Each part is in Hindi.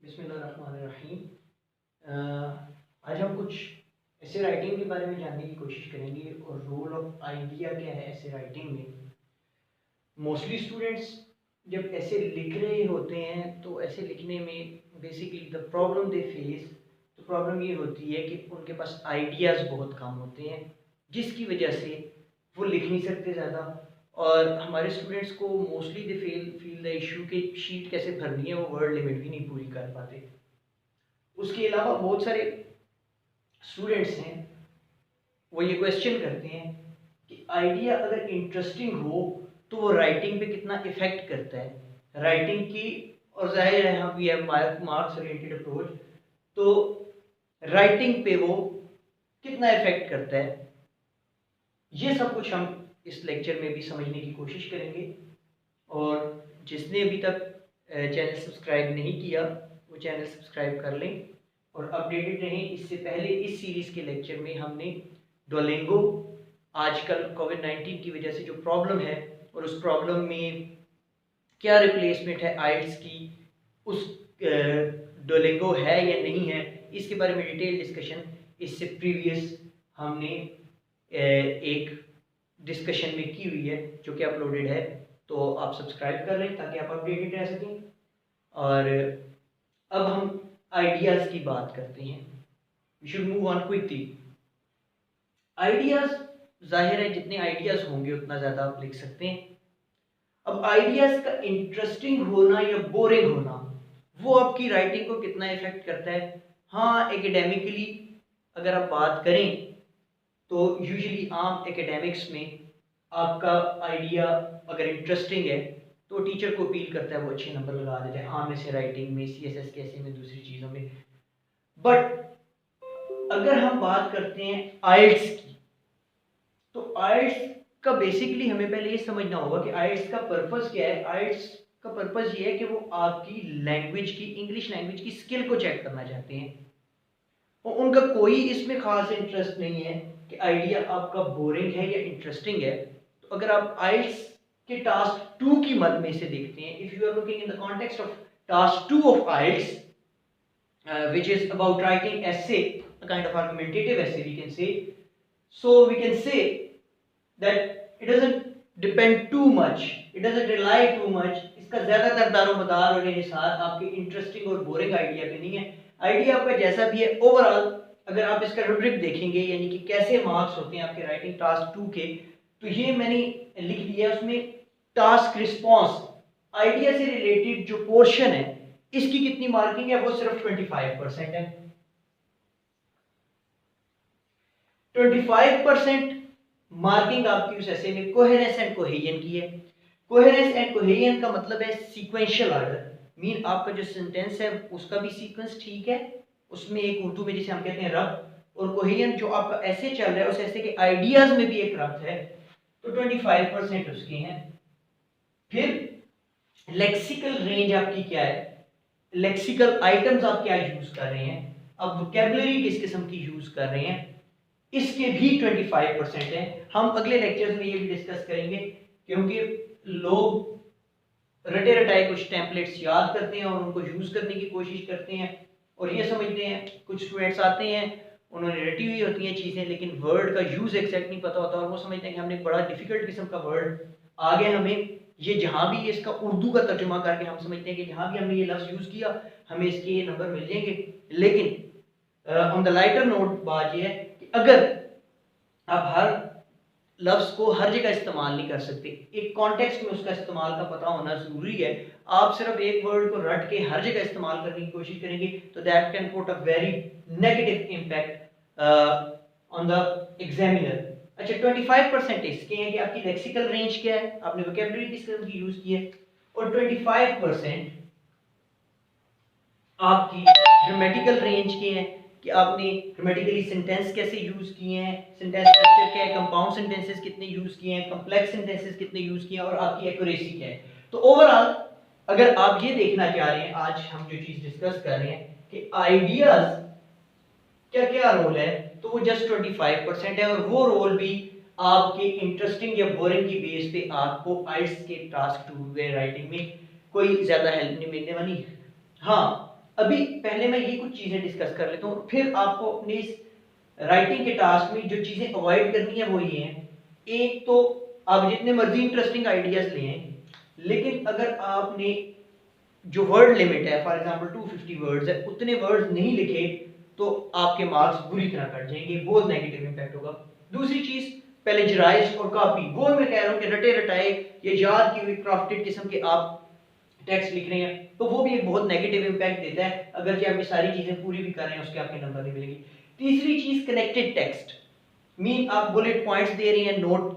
बिस्मिल्लाहिर्रहमानिर्रहीम। आज हम कुछ ऐसे राइटिंग के बारे में जानने की कोशिश करेंगे और रोल ऑफ आइडिया क्या है ऐसे राइटिंग में। मोस्टली स्टूडेंट्स जब ऐसे लिख रहे होते हैं तो ऐसे लिखने में basically the problem they face, तो प्रॉब्लम ये होती है कि उनके पास आइडियाज़ बहुत कम होते हैं, जिसकी वजह से वो लिख नहीं सकते ज़्यादा। और हमारे स्टूडेंट्स को mostly they feel the issue कि शीट कैसे भरनी है, वो वर्ड लिमिट भी नहीं पूरी कर पाते। उसके अलावा बहुत सारे स्टूडेंट्स हैं, वो ये क्वेश्चन करते हैं कि आइडिया अगर इंटरेस्टिंग हो तो वो राइटिंग पे कितना इफेक्ट करता है राइटिंग की। और जाहिर है हम we have marks oriented approach, तो राइटिंग पे वो कितना इफेक्ट करता है, ये सब कुछ हम इस लेक्चर में भी समझने की कोशिश करेंगे। और जिसने अभी तक चैनल सब्सक्राइब नहीं किया वो चैनल सब्सक्राइब कर लें और अपडेटेड रहें। इससे पहले इस सीरीज़ के लेक्चर में हमने डुओलिंगो, आजकल कोविड-19 की वजह से जो प्रॉब्लम है और उस प्रॉब्लम में क्या रिप्लेसमेंट है आइल्स की, उस डुओलिंगो है या नहीं है, इसके बारे में डिटेल डिस्कशन इससे प्रीवियस हमने एक डिस्कशन में की हुई है जो कि अपलोडेड है, तो आप सब्सक्राइब कर लें ताकि आप अपडेटेड रह सकें। और अब हम आइडियाज़ की बात करते हैं। We should move on quickly. Ideas, जाहिर है जितने आइडियाज़ होंगे उतना ज़्यादा आप लिख सकते हैं। अब आइडियाज़ का इंटरेस्टिंग होना या बोरिंग होना वो आपकी राइटिंग को कितना इफेक्ट करता है। हाँ, एकेडमिकली अगर आप बात करें तो यूजुअली आम एकेडमिक्स में आपका आइडिया अगर इंटरेस्टिंग है तो टीचर को अपील करता है वो अच्छे नंबर लगा देता है, आम ऐसे राइटिंग में, सीएसएस कैसे में, दूसरी चीज़ों में। बट अगर हम बात करते हैं आइल्स की, तो आइल्स का बेसिकली हमें पहले ये समझना होगा कि आइल्स का पर्पस क्या है। आइल्स का पर्पस ये है कि वो आपकी लैंग्वेज की, इंग्लिश लैंग्वेज की स्किल को चेक करना चाहते हैं और उनका कोई इसमें खास इंटरेस्ट नहीं है कि आइडिया आपका बोरिंग है या इंटरेस्टिंग है। तो अगर आप आइल्स के टास्क 2 की मद में से देखते हैं, if you are looking in the context of task 2 of IELTS, which is about writing essay, a kind of argumentative essay we can say. So we can say that it doesn't depend too much, it doesn't rely too much, इसका ज़्यादातर दारोमदार और इन्हिसार आपके इंटरेस्टिंग और बोरिंग आइडिया पे नहीं है। आइडिया आपका जैसा भी है ओवरऑल, अगर आप इसका रूब्रिक देखेंगे यानी कि कैसे मार्क्स होते हैं आपके राइटिंग टास्क 2 के, तो ये मैंने लिख दिया उसमें टास्क रिस्पॉन्स, आइडिया से रिलेटेड जो पोर्शन है इसकी कितनी मार्किंग है, वो सिर्फ 25% है। 25% मार्किंग आपकी उस ऐसे में कोहेरेंस एंड कोहेजन की है। कोहेरेंस एंड कोहेजन का मतलब है सीक्वेंशियल ऑर्डर, मीन आपका जो सेंटेंस है उसका भी सीक्वेंस ठीक है, उसमें एक उर्दू में जिसे हम कहते हैं रब्त, और कोहेजन जो आपका ऐसे चल रहा है उस ऐसे के आइडियाज में भी एक रब्त है, तो 25% उसके हैं। फिर लेक्सिकल रेंज आपकी क्या है, लेक्सिकल आइटम्स आप क्या यूज कर रहे हैं, अब वोकैबुलरी किस किस्म की यूज कर रहे हैं, इसके भी 25% है। हम अगले लेक्चर्स में ये भी डिस्कस करेंगे, क्योंकि लोग रटे रटाए कुछ टेम्पलेट्स याद करते हैं और उनको यूज करने की कोशिश करते हैं और ये समझते हैं, कुछ स्टूडेंट्स आते हैं उन्होंने रटी हुई होती हैं चीज़ें लेकिन वर्ड का यूज एक्जैक्ट नहीं पता होता और वो समझते हैं कि हमने बड़ा डिफिकल्ट किस्म का वर्ड आ गया हमें, ये जहाँ भी इसका उर्दू का तर्जुमा करके हम समझते हैं कि जहाँ भी हमने ये लफ्ज़ यूज़ किया हमें इसके ये नंबर मिल जाएंगे। लेकिन ऑन द लाइटर नोट बात ये है कि अगर आप हर लफ्ज़ को हर जगह इस्तेमाल नहीं कर सकते, एक कॉन्टेक्स्ट में उसका इस्तेमाल का पता होना ज़रूरी है। आप सिर्फ एक वर्ड को रट के हर जगह इस्तेमाल करने की कोशिश करेंगे तो that can put a very negative impact on the examiner. अच्छा, 25% इसके हैं कि आपकी लेक्सिकल रेंज क्या है, आपने वोकैबुलरी किस तरह की यूज की है, और 25% आपकी ग्रामेटिकल रेंज के हैं कि आपने ग्रामेटिकली सेंटेंस कैसे यूज किए हैं, सेंटेंस स्ट्रक्चर क्या है, कंपाउंड सेंटेंसेस कितने यूज किए हैं, कॉम्प्लेक्स सेंटेंसेस कितने यूज किए हैं और आपकी एक्यूरेसी क्या है। तो ओवरऑल अगर आप ये देखना चाह रहे हैं, आज हम जो चीज डिस्कस कर रहे हैं कि आइडियाज क्या क्या रोल है, तो वो जस्ट 25% है और वो रोल भी आपके इंटरेस्टिंग या बोरिंग की बेस पे आपको आइल्स के टास्क 2 वे राइटिंग में कोई ज्यादा हेल्प नहीं मिलने वाली। हाँ, अभी पहले मैं ये कुछ चीजें डिस्कस कर लेता हूँ, फिर आपको अपने इस राइटिंग के टास्क में जो चीजें अवॉइड करनी है वो ये हैं। एक तो आप जितने मर्जी इंटरेस्टिंग आइडियाज ले आए, लेकिन अगर आपने जो वर्ड लिमिट है फॉर एग्जांपल 250 वर्ड्स है, उतने वर्ड्स नहीं लिखे तो आपके मार्क्स बुरी तरह कट जाएंगे, बहुत नेगेटिव इंपैक्ट होगा। दूसरी चीज प्लेजराइज और कॉपी, वो मैं कह रहा हूँ कि रटे रटाए या याद की हुई क्राफ्टेड किस्म के आप टेक्स्ट लिख रहे हैं तो वो भी एक बहुत नेगेटिव इंपैक्ट देता है। अगर जो आप ये सारी चीजें पूरी भी कर रहे हैं उसके आपके नंबर नहीं मिलेंगे। तीसरी चीज कनेक्टेड टेक्स्ट, मीन आप बुलेट पॉइंट्स दे रहे हैं नोट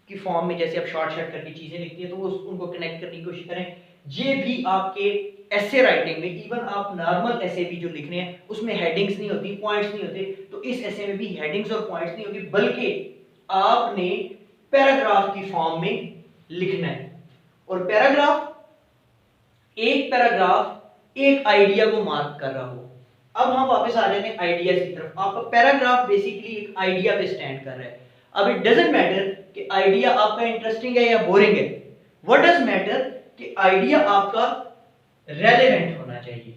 की फॉर्म में, जैसे आप शॉर्ट शॉर्ट करके चीजें लिखती है तो वो उनको कनेक्ट करने की कोशिश करें। ये भी आपके ऐसे राइटिंग में, इवन आप नॉर्मल ऐसे भी जो लिख रहे हैं उसमें हेडिंग्स नहीं होती, पॉइंट्स नहीं होते, तो इस ऐसे में भी हेडिंग्स और पॉइंट्स नहीं होगी, बल्कि आपने पैराग्राफ की फॉर्म में लिखना है। और एक पैराग्राफ एक आइडिया को मार्क कर रहा हो। अब हम वापस आ जाते हैं आइडियाज की तरफ। आपका पैराग्राफ बेसिकली एक आइडिया पे स्टैंड कर रहा है। अब इट डजंट मैटर कि आइडिया आपका इंटरेस्टिंग है या बोरिंग है, व्हाट डज मैटर कि आइडिया आपका रेलेवेंट होना चाहिए,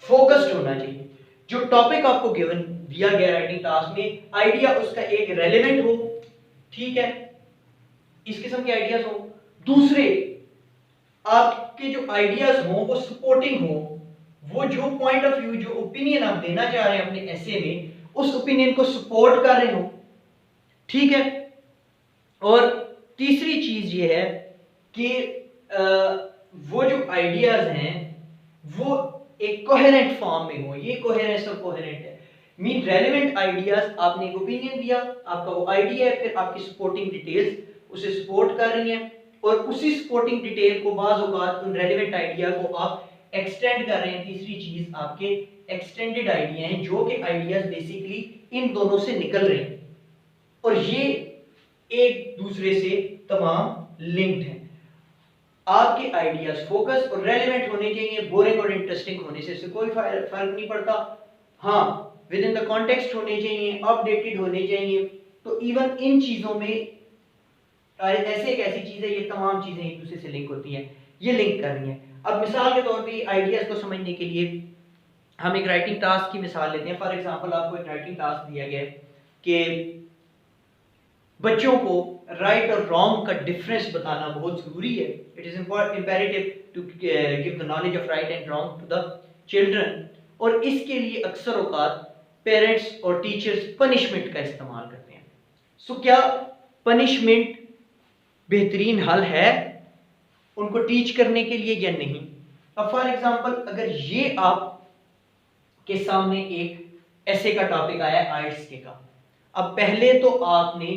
फोकस्ड होना चाहिए। जो टॉपिक आपको गिवन दिया गया राइटिंग टास्क में, आइडिया उसका एक रेलेवेंट हो, ठीक है, इस किस्म के आइडियाज हो। दूसरे, आपके जो आइडियाज हो वो सपोर्टिंग हो, वो जो पॉइंट ऑफ व्यू, जो ओपिनियन आप देना चाह रहे हैं अपने ऐसे में, उस ओपिनियन को सपोर्ट कर रहे हो, ठीक है। और तीसरी चीज ये है कि वो जो आइडियाज हैं वो एक कोहेरेंट फॉर्म में हो। ये कोहेरेंस और कोहेरेंट है, मीन रेलेवेंट आइडियाज, आपने एक ओपिनियन दिया, आपका वो आइडिया है, फिर आपकी सपोर्टिंग डिटेल्स उसे सपोर्ट कर रही हैं, और उसी सपोर्टिंग डिटेल को बाज़ औक़ात उन रेलेवेंट आइडिया को आप एक्सटेंड कर रहे हैं। तीसरी चीज आपके एक्सटेंडेड आइडिया हैं, जो कि आइडियाज बेसिकली इन दोनों से निकल रहे हैं और ये एक दूसरे से तमाम लिंक्ड हैं। आपके आइडियाज फोकस और रेलेवेंट होने चाहिए, बोरिंग और इंटरेस्टिंग होने से कोई फर्क नहीं पड़ता। हाँ, विद इन द कॉन्टेक्स्ट होने चाहिए, अपडेटेड होने चाहिए। तो इवन इन चीजों में ऐसे एक ऐसी चीज है, ये तमाम चीजें एक दूसरे से लिंक होती हैं, ये लिंक कर रही हैं। अब मिसाल के तौर पे आइडियाज को समझने के लिए हम एक राइटिंग टास्क की मिसाल लेते हैं। फॉर एग्जांपल आपको एक राइटिंग टास्क दिया गया है कि बच्चों को राइट और रॉन्ग का डिफरेंस बताना बहुत जरूरी है। It is imperative to give the knowledge of right and wrong to the children. और इसके लिए अक्सर औकात पेरेंट्स और टीचर्स पनिशमेंट का इस्तेमाल करते हैं। सो क्या पनिशमेंट बेहतरीन हल है उनको टीच करने के लिए या नहीं? अब फॉर एग्जांपल अगर ये आप के सामने एक ऐसे का टॉपिक आया आर्ट्स के का, अब पहले तो आपने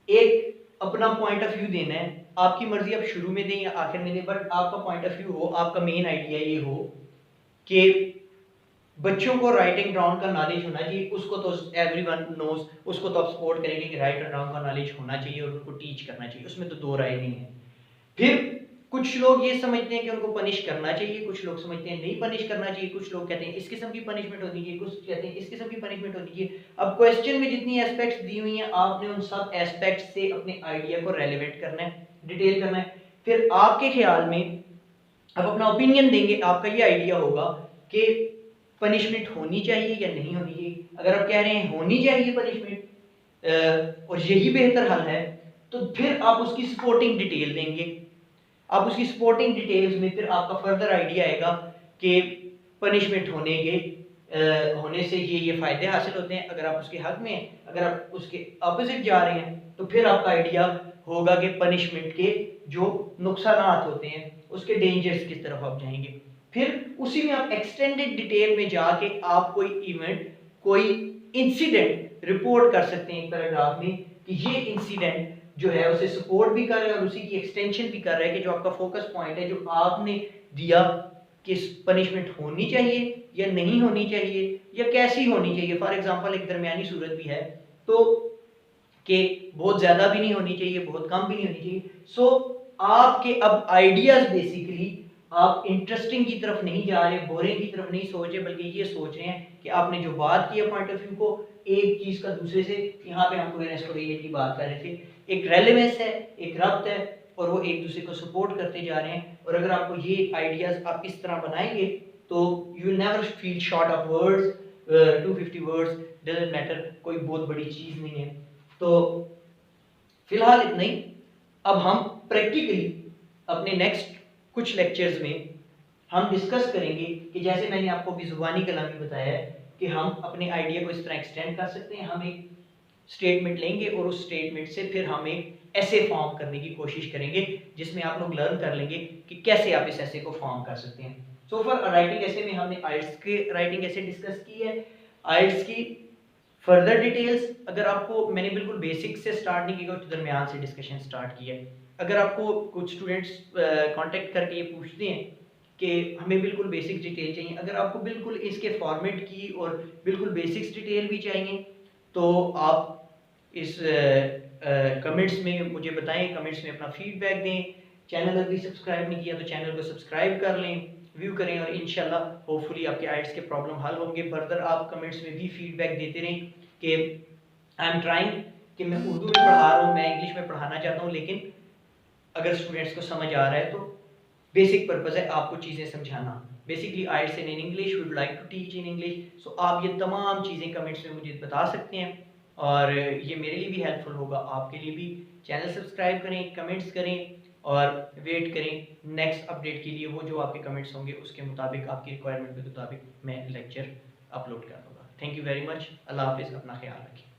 एक अपना पॉइंट ऑफ व्यू देना है, आपकी मर्जी आप शुरू में दें या आखिर में दें, बट आपका पॉइंट ऑफ व्यू हो, आपका मेन आइडिया ये हो कि बच्चों को राइट एंड रॉन्ग का नॉलेज होना चाहिए। उसको तो एवरीवन नोज, उसको तो आप सपोर्ट करेंगे कि राइट एंड रॉन्ग का नॉलेज होना चाहिए और उनको टीच करना चाहिए, उसमें तो दो राय नहीं है। फिर कुछ लोग ये समझते हैं कि उनको पनिश करना चाहिए, कुछ लोग समझते हैं नहीं पनिश करना चाहिए, कुछ लोग कहते हैं इस किस्म की पनिशमेंट होनी चाहिए, कुछ कहते हैं इस किस्म की पनिशमेंट होनी चाहिए। अब क्वेश्चन में जितनी एस्पेक्ट्स दी हुई हैं, आपने उन सब एस्पेक्ट्स से अपने आइडिया को रेलेवेंट करना है, डिटेल करना है। फिर आपके ख्याल में आप अपना ओपिनियन देंगे, आपका ये आइडिया होगा कि पनिशमेंट होनी चाहिए या नहीं होनी चाहिए। अगर आप कह रहे हैं होनी चाहिए पनिशमेंट और यही बेहतर हल है, तो फिर आप उसकी सपोर्टिंग डिटेल देंगे। आप उसकी सपोर्टिंग डिटेल्स में फिर आपका फर्दर आइडिया आएगा कि पनिशमेंट होने से ये फायदे हासिल होते हैं अगर आप उसके हक में हैं। अगर आप उसके ऑपोजिट जा रहे हैं तो फिर आपका आइडिया होगा कि पनिशमेंट के जो नुकसान होते हैं, उसके डेंजर्स की तरफ आप जाएंगे। फिर उसी में आप एक्सटेंडेड डिटेल में जाके आप कोई इवेंट, कोई इंसिडेंट रिपोर्ट कर सकते हैं एक पैराग्राफ में कि ये इंसिडेंट जो है उसे सपोर्ट भी कर रहा है और उसी की एक्सटेंशन भी कर रहा है कि जो आपका फोकस पॉइंट है, जो आपने दिया कि पनिशमेंट होनी चाहिए या नहीं होनी चाहिए या कैसी होनी चाहिए। फॉर एग्जांपल एक दरमियानी सूरत भी है, तो कि बहुत ज्यादा भी नहीं होनी चाहिए, बहुत कम भी नहीं होनी चाहिए। सो आपके अब आइडियाज बेसिकली आप इंटरेस्टिंग की तरफ नहीं जा रहे, बोरिंग की तरफ नहीं सोच रहे, बल्कि ये सोच रहे हैं कि आपने जो बात की है पॉइंट ऑफ व्यू को, एक चीज का दूसरे से, यहाँ पे हम कोहेरेंस की बात कर रहे थे, एक रेलेवेंस है, एक रब्त है और वो एक दूसरे को सपोर्ट करते जा रहे हैं। और अगर आपको ये आइडियाज़ आप इस तरह बनाएंगे तो you will never feel short of words. 250 words doesn't matter, कोई बहुत बड़ी चीज़ नहीं है। तो फिलहाल इतना ही। अब हम प्रैक्टिकली अपने नेक्स्ट कुछ लेक्चर्स में हम डिस्कस करेंगे कि जैसे मैंने आपको भी ज़ुबानी कलाम में बताया है कि हम अपने आइडिया को इस तरह एक्सटेंड कर सकते हैं। हम एक स्टेटमेंट लेंगे और उस स्टेटमेंट से फिर हम एक ऐसे फॉर्म करने की कोशिश करेंगे जिसमें आप लोग लर्न कर लेंगे कि कैसे आप इस ऐसे को फॉर्म कर सकते हैं। सो फॉर राइटिंग ऐसे में हमने आइल्स के राइटिंग ऐसे डिस्कस की है। आइल्स की फर्दर डिटेल्स अगर आपको, मैंने बिल्कुल बेसिक से स्टार्ट नहीं किया, कुछ दरमियान से डिस्कशन स्टार्ट किया है। अगर आपको कुछ स्टूडेंट्स कांटेक्ट करके ये पूछते हैं कि हमें बिल्कुल बेसिक डिटेल चाहिए, अगर आपको बिल्कुल इसके फॉर्मेट की और बिल्कुल बेसिक्स डिटेल भी चाहिए तो आप इस कमेंट्स में मुझे बताएं, कमेंट्स में अपना फीडबैक दें। चैनल अभी सब्सक्राइब नहीं किया तो चैनल को सब्सक्राइब कर लें, व्यू करें और इंशाल्लाह होपफुली आपके आइल्स के प्रॉब्लम हल होंगे। फर्दर आप कमेंट्स में भी फीडबैक देते रहें कि आई एम ट्राइंग कि मैं उर्दू में पढ़ा रहा हूँ, मैं इंग्लिश में पढ़ाना चाहता हूँ, लेकिन अगर स्टूडेंट्स को समझ आ रहा है तो बेसिक पर्पज़ है आपको चीज़ें समझाना। Basically I'll in English, we would like to teach in English. So आप ये तमाम चीज़ें कमेंट्स में मुझे बता सकते हैं और ये मेरे लिए भी हेल्पफुल होगा, आपके लिए भी। चैनल सब्सक्राइब करें, कमेंट्स करें और वेट करें नेक्स्ट अपडेट के लिए। वो जो आपके कमेंट्स होंगे उसके मुताबिक, आपकी रिक्वायरमेंट के मुताबिक मैं लेक्चर अपलोड कर दूँगा। Thank you very much. अल्लाह हाफिज़, अपना ख्याल रखें।